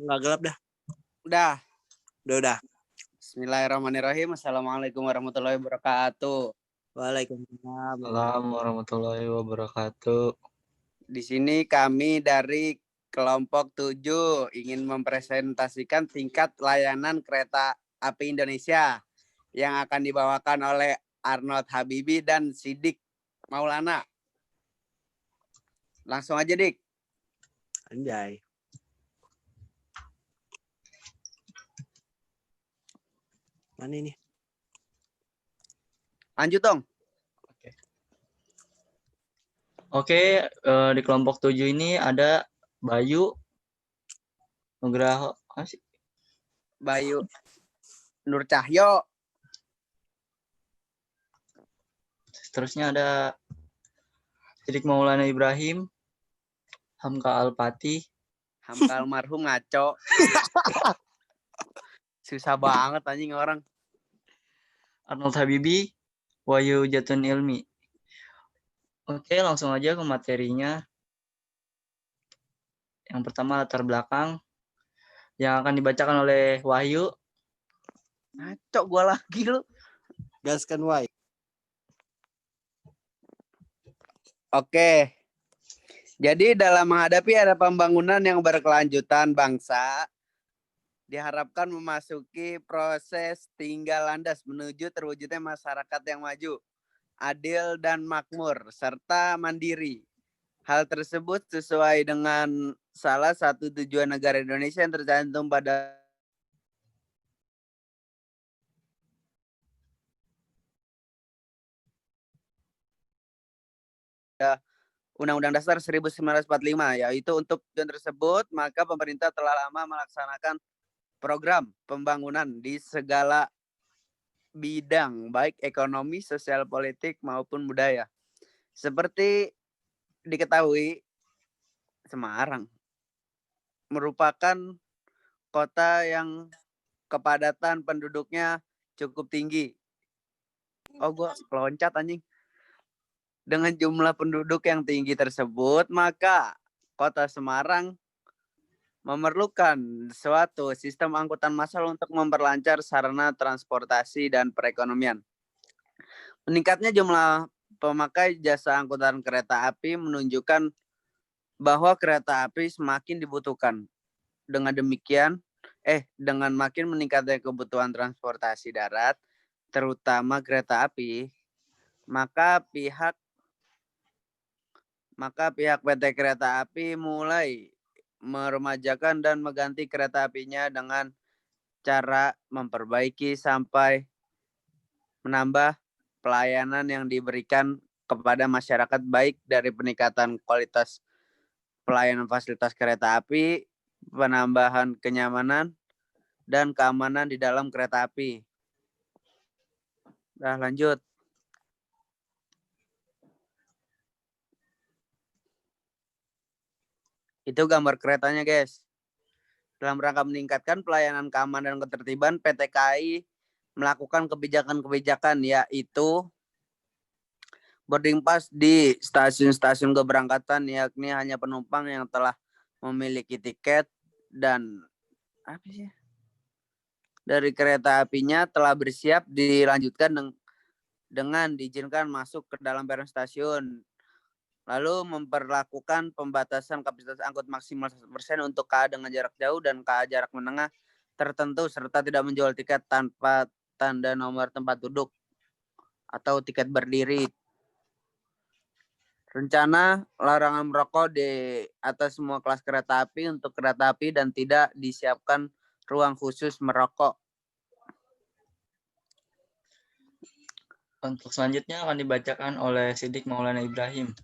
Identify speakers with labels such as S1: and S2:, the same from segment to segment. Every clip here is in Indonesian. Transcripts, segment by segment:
S1: Nggak gelap dah.
S2: Udah.
S1: Udah.
S2: Bismillahirrahmanirrahim. Assalamualaikum warahmatullahi wabarakatuh.
S1: Waalaikumsalam.
S3: Assalamualaikum warahmatullahi wabarakatuh.
S2: Di sini kami dari kelompok 7 ingin mempresentasikan tingkat layanan kereta api Indonesia yang akan dibawakan oleh Arnold Habibi dan Sidik Maulana. Langsung aja, Dik.
S1: Anjay. Mana ini?
S2: Lanjut dong.
S3: Oke, di kelompok 7 ini ada Bayu, Nugraha,
S2: Bayu Nur Cahyo.
S3: Seterusnya ada Sidik Maulana Ibrahim, Hamka Alpati,
S2: Hamka almarhum ngaco. Susah banget anjing orang.
S3: Arnold Habibi, Wahyu Jatun Ilmi. Oke, langsung aja ke materinya. Yang pertama latar belakang yang akan dibacakan oleh Wahyu.
S2: Ngaco gua lagi lu.
S1: Gaskan Wai.
S2: Oke. Jadi dalam menghadapi era pembangunan yang berkelanjutan bangsa, diharapkan memasuki proses tinggal landas menuju terwujudnya masyarakat yang maju, adil dan makmur, serta mandiri. Hal tersebut sesuai dengan salah satu tujuan negara Indonesia yang tercantum pada Undang-Undang Dasar 1945, yaitu untuk tujuan tersebut, maka pemerintah telah lama melaksanakan program pembangunan di segala bidang, baik ekonomi, sosial, politik, maupun budaya. Seperti diketahui, Semarang merupakan kota yang kepadatan penduduknya cukup tinggi. Oh, gue loncat anjing. Dengan jumlah penduduk yang tinggi tersebut, maka kota Semarang memerlukan suatu sistem angkutan massal untuk memperlancar sarana transportasi dan perekonomian. Meningkatnya jumlah pemakai jasa angkutan kereta api menunjukkan bahwa kereta api semakin dibutuhkan. Dengan makin meningkatnya kebutuhan transportasi darat, terutama kereta api, maka pihak PT Kereta Api mulai meremajakan dan mengganti kereta apinya dengan cara memperbaiki sampai menambah pelayanan yang diberikan kepada masyarakat, baik dari peningkatan kualitas pelayanan fasilitas kereta api, penambahan kenyamanan dan keamanan di dalam kereta api. Nah, lanjut. Itu gambar keretanya, guys. Dalam rangka meningkatkan pelayanan keamanan dan ketertiban, PT KAI melakukan kebijakan-kebijakan, yaitu boarding pass di stasiun-stasiun keberangkatan, yakni hanya penumpang yang telah memiliki tiket dan dari kereta apinya telah bersiap dilanjutkan dengan diizinkan masuk ke dalam peron stasiun. Lalu memperlakukan pembatasan kapasitas angkut maksimal 1% untuk KA dengan jarak jauh dan KA jarak menengah tertentu, serta tidak menjual tiket tanpa tanda nomor tempat duduk atau tiket berdiri. Rencana larangan merokok di atas semua kelas kereta api untuk kereta api dan tidak disiapkan ruang khusus merokok.
S3: Untuk selanjutnya akan dibacakan oleh Sidik Maulana Ibrahim.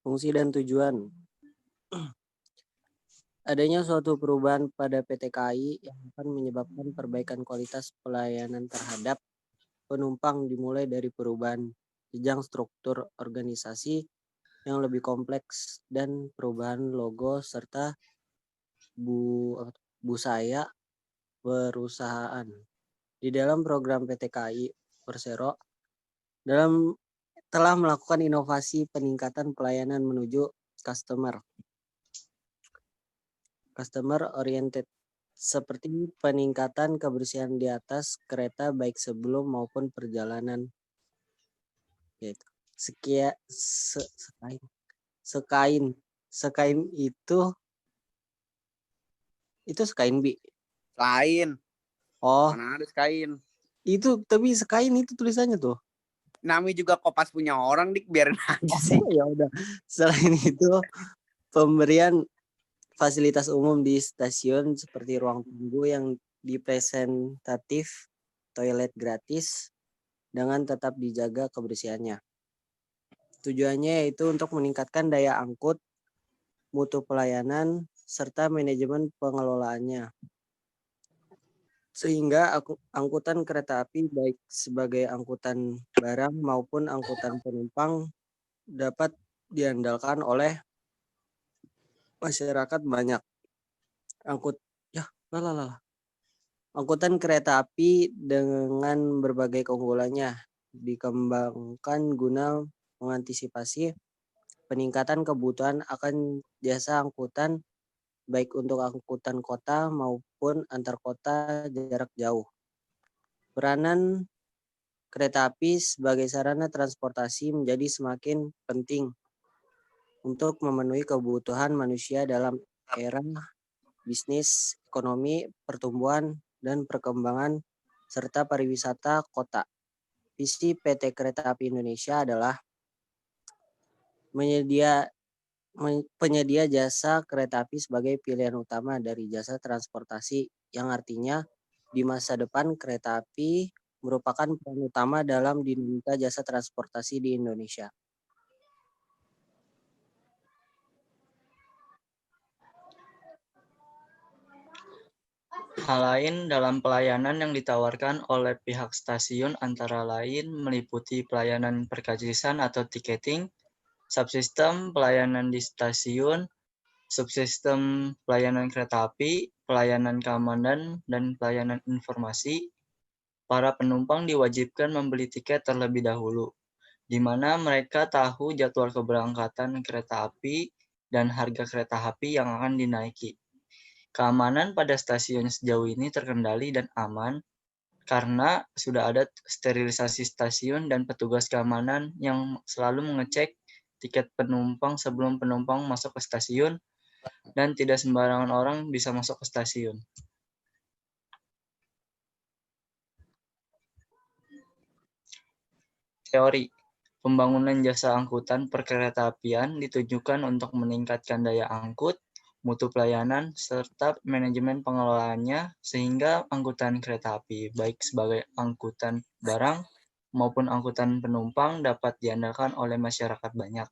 S1: Fungsi dan tujuan. Adanya suatu perubahan pada PT KAI yang akan menyebabkan perbaikan kualitas pelayanan terhadap penumpang, dimulai dari perubahan jenjang struktur organisasi yang lebih kompleks dan perubahan logo serta busaya perusahaan. Di dalam program PT KAI Persero, dalam telah melakukan inovasi peningkatan pelayanan menuju customer oriented, seperti peningkatan kebersihan di atas kereta baik sebelum maupun perjalanan. Yaitu Sekain itu Sekain Bi.
S2: Lain.
S1: Oh,
S2: Mana ada kain.
S1: itu tapi Sekain itu tulisannya tuh.
S2: Namanya juga Kopas punya orang, Dik, biarin aja sih.
S1: Oh, ya udah. Selain itu, pemberian fasilitas umum di stasiun seperti ruang tunggu yang dipresentatif, toilet gratis dengan tetap dijaga kebersihannya. Tujuannya yaitu untuk meningkatkan daya angkut, mutu pelayanan, serta manajemen pengelolaannya. Sehingga angkutan kereta api baik sebagai angkutan barang maupun angkutan penumpang dapat diandalkan oleh masyarakat banyak. Angkutan kereta api dengan berbagai keunggulannya dikembangkan guna mengantisipasi peningkatan kebutuhan akan jasa angkutan baik untuk angkutan kota maupun antar kota jarak jauh. Peranan kereta api sebagai sarana transportasi menjadi semakin penting untuk memenuhi kebutuhan manusia dalam era bisnis, ekonomi, pertumbuhan, dan perkembangan serta pariwisata kota. Visi PT Kereta Api Indonesia adalah penyedia jasa kereta api sebagai pilihan utama dari jasa transportasi, yang artinya di masa depan kereta api merupakan peran utama dalam dinamika jasa transportasi di Indonesia.
S3: Hal lain dalam pelayanan yang ditawarkan oleh pihak stasiun antara lain meliputi pelayanan perkasisan atau tiketing, subsistem pelayanan di stasiun, subsistem pelayanan kereta api, pelayanan keamanan, dan pelayanan informasi. Para penumpang diwajibkan membeli tiket terlebih dahulu, di mana mereka tahu jadwal keberangkatan kereta api dan harga kereta api yang akan dinaiki. Keamanan pada stasiun sejauh ini terkendali dan aman karena sudah ada sterilisasi stasiun dan petugas keamanan yang selalu mengecek tiket penumpang sebelum penumpang masuk ke stasiun dan tidak sembarangan orang bisa masuk ke stasiun. Teori. Pembangunan jasa angkutan perkeretaapian ditujukan untuk meningkatkan daya angkut, mutu pelayanan, serta manajemen pengelolaannya sehingga angkutan kereta api, baik sebagai angkutan barang maupun angkutan penumpang dapat diandalkan oleh masyarakat banyak.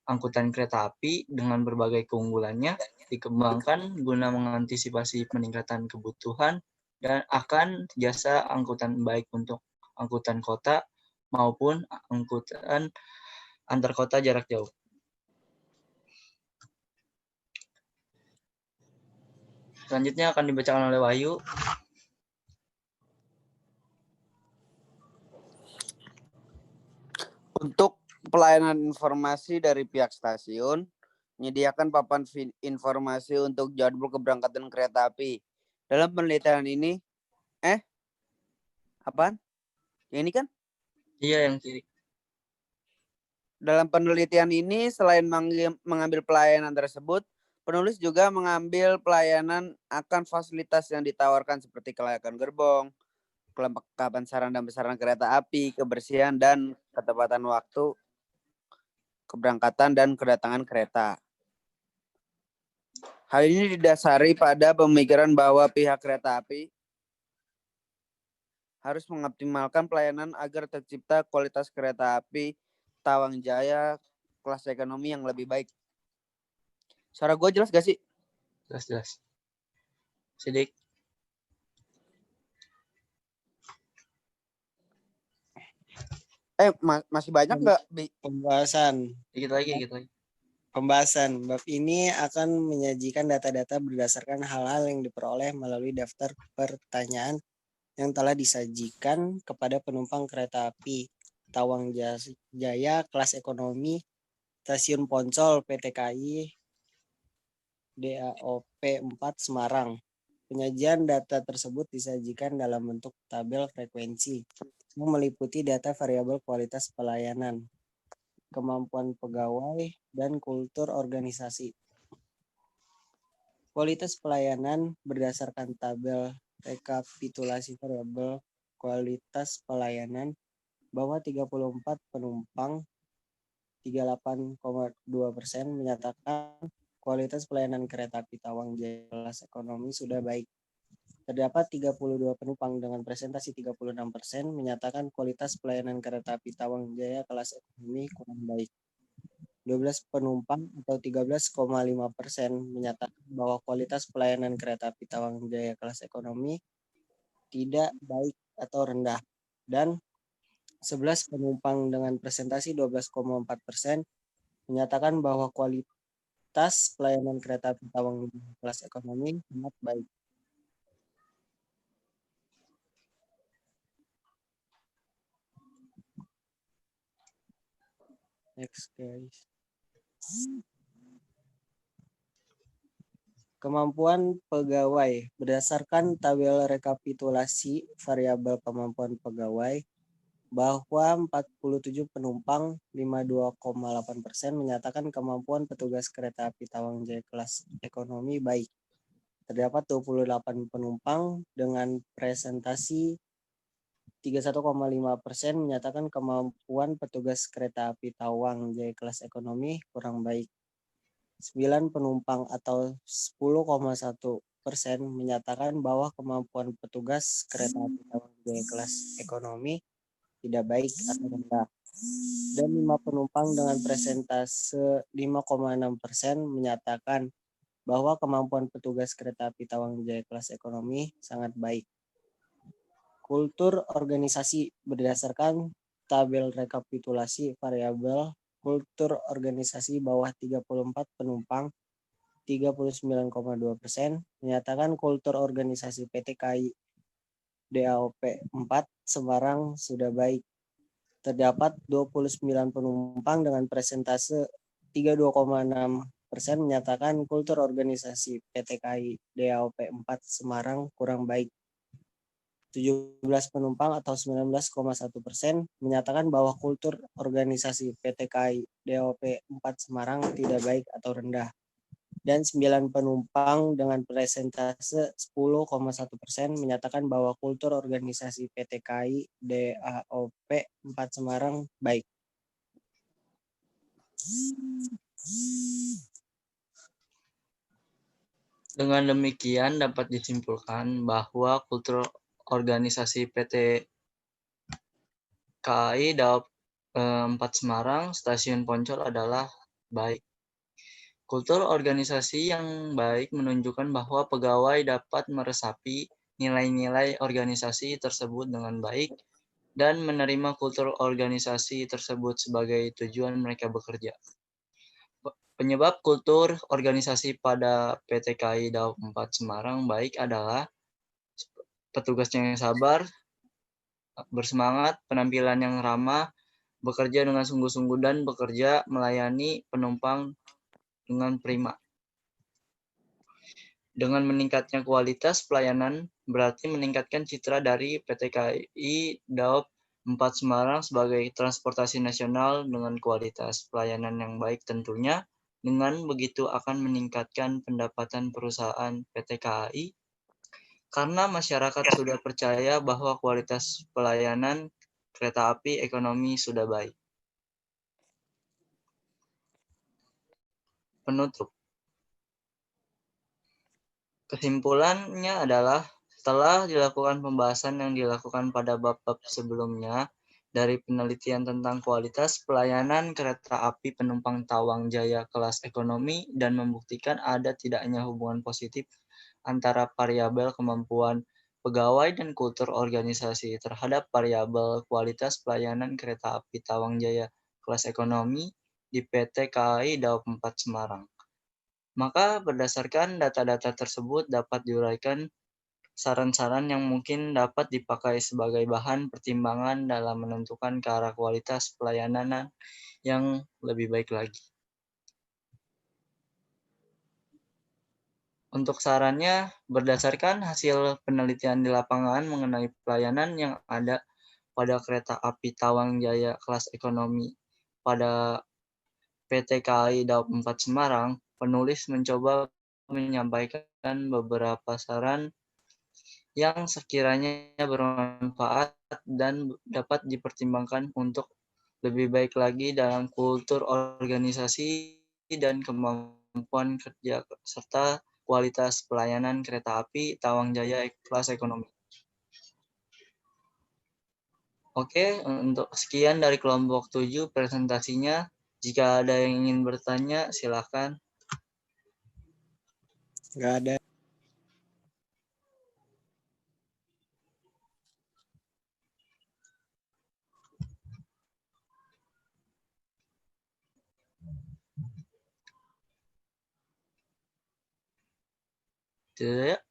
S3: Angkutan kereta api dengan berbagai keunggulannya dikembangkan guna mengantisipasi peningkatan kebutuhan dan akan jasa angkutan baik untuk angkutan kota maupun angkutan antar kota jarak jauh. Selanjutnya akan dibacakan oleh Wahyu.
S2: Untuk pelayanan informasi dari pihak stasiun, menyediakan papan informasi untuk jadwal keberangkatan kereta api. Dalam penelitian ini, apaan? Yang ini kan?
S3: Iya, yang kiri.
S2: Dalam penelitian ini, selain mengambil pelayanan tersebut, penulis juga mengambil pelayanan akan fasilitas yang ditawarkan seperti kelayakan gerbong, kelengkapan sarana dan prasarana kereta api, kebersihan dan ketepatan waktu keberangkatan dan kedatangan kereta. Hal ini didasari pada pemikiran bahwa pihak kereta api harus mengoptimalkan pelayanan agar tercipta kualitas kereta api Tawang Jaya kelas ekonomi yang lebih baik. Suara gue jelas gak sih?
S3: Jelas. Sidik.
S2: Masih banyak nggak?
S1: Pembahasan.
S3: Dikit lagi.
S1: Pembahasan bab ini akan menyajikan data-data berdasarkan hal-hal yang diperoleh melalui daftar pertanyaan yang telah disajikan kepada penumpang kereta api Tawang Jaya kelas ekonomi, Stasiun Poncol PT KAI DAOP 4 Semarang. Penyajian data tersebut disajikan dalam bentuk tabel frekuensi yang meliputi data variabel kualitas pelayanan, kemampuan pegawai, dan kultur organisasi. Kualitas pelayanan berdasarkan tabel rekapitulasi variabel kualitas pelayanan bahwa 34 penumpang 38,2% menyatakan kualitas pelayanan kereta api Tawang Jaya kelas ekonomi sudah baik. Terdapat 32 penumpang dengan presentasi 36% menyatakan kualitas pelayanan kereta api Tawang Jaya kelas ekonomi kurang baik. 12 penumpang atau 13,5% menyatakan bahwa kualitas pelayanan kereta api Tawang Jaya kelas ekonomi tidak baik atau rendah. Dan 11 penumpang dengan presentasi 12,4% menyatakan bahwa kualitas pelayanan kereta api Tawang Jaya kelas ekonomi sangat baik. Next guys. Kemampuan pegawai berdasarkan tabel rekapitulasi variabel kemampuan pegawai bahwa 47 penumpang 52,8% menyatakan kemampuan petugas kereta api Tawang Jaya kelas ekonomi baik. Terdapat 28 penumpang dengan presentasi 31,5% menyatakan kemampuan petugas kereta api Tawang Jaya kelas ekonomi kurang baik. 9 penumpang atau 10,1% menyatakan bahwa kemampuan petugas kereta api Tawang Jaya kelas ekonomi tidak baik atau rendah. Dan 5 penumpang dengan presentase 5,6% menyatakan bahwa kemampuan petugas kereta api Tawang Jaya kelas ekonomi sangat baik. Kultur organisasi berdasarkan tabel rekapitulasi variabel kultur organisasi bawah 34 penumpang 39,2% menyatakan kultur organisasi PT KAI DAOP 4 Semarang sudah baik. Terdapat 29 penumpang dengan presentase 32,6% menyatakan kultur organisasi PT KAI DAOP 4 Semarang kurang baik. 17 penumpang atau 19,1% menyatakan bahwa kultur organisasi PT KAI DAOP 4 Semarang tidak baik atau rendah. Dan 9 penumpang dengan presentase 10,1% menyatakan bahwa kultur organisasi PT KAI DAOP 4 Semarang baik.
S3: Dengan demikian dapat disimpulkan bahwa kultur organisasi PT KAI DAOP 4 Semarang Stasiun Poncol adalah baik. Kultur organisasi yang baik menunjukkan bahwa pegawai dapat meresapi nilai-nilai organisasi tersebut dengan baik dan menerima kultur organisasi tersebut sebagai tujuan mereka bekerja. Penyebab kultur organisasi pada PT KAI DAOP 4 Semarang baik adalah petugasnya yang sabar, bersemangat, penampilan yang ramah, bekerja dengan sungguh-sungguh dan bekerja melayani penumpang dengan prima. Dengan meningkatnya kualitas pelayanan berarti meningkatkan citra dari PT KAI DAOP 4 Semarang sebagai transportasi nasional dengan kualitas pelayanan yang baik tentunya. Dengan begitu akan meningkatkan pendapatan perusahaan PT KAI karena masyarakat sudah percaya bahwa kualitas pelayanan kereta api ekonomi sudah baik. Penutup. Kesimpulannya adalah setelah dilakukan pembahasan yang dilakukan pada bab-bab sebelumnya dari penelitian tentang kualitas pelayanan kereta api penumpang Tawang Jaya kelas ekonomi dan membuktikan ada tidaknya hubungan positif antara variabel kemampuan pegawai dan kultur organisasi terhadap variabel kualitas pelayanan kereta api Tawang Jaya kelas ekonomi di PT KAI DAOP 4 Semarang. Maka berdasarkan data-data tersebut dapat diuraikan saran-saran yang mungkin dapat dipakai sebagai bahan pertimbangan dalam menentukan ke arah kualitas pelayanan yang lebih baik lagi. Untuk sarannya, berdasarkan hasil penelitian di lapangan mengenai pelayanan yang ada pada kereta api Tawang Jaya kelas ekonomi pada PT KAI Daup 4 Semarang, penulis mencoba menyampaikan beberapa saran yang sekiranya bermanfaat dan dapat dipertimbangkan untuk lebih baik lagi dalam kultur organisasi dan kemampuan kerja serta kualitas pelayanan kereta api Tawang Jaya kelas ekonomi. Oke, untuk sekian dari kelompok 7 presentasinya. Jika ada yang ingin bertanya, silakan.
S1: Nggak ada.
S3: Tidak.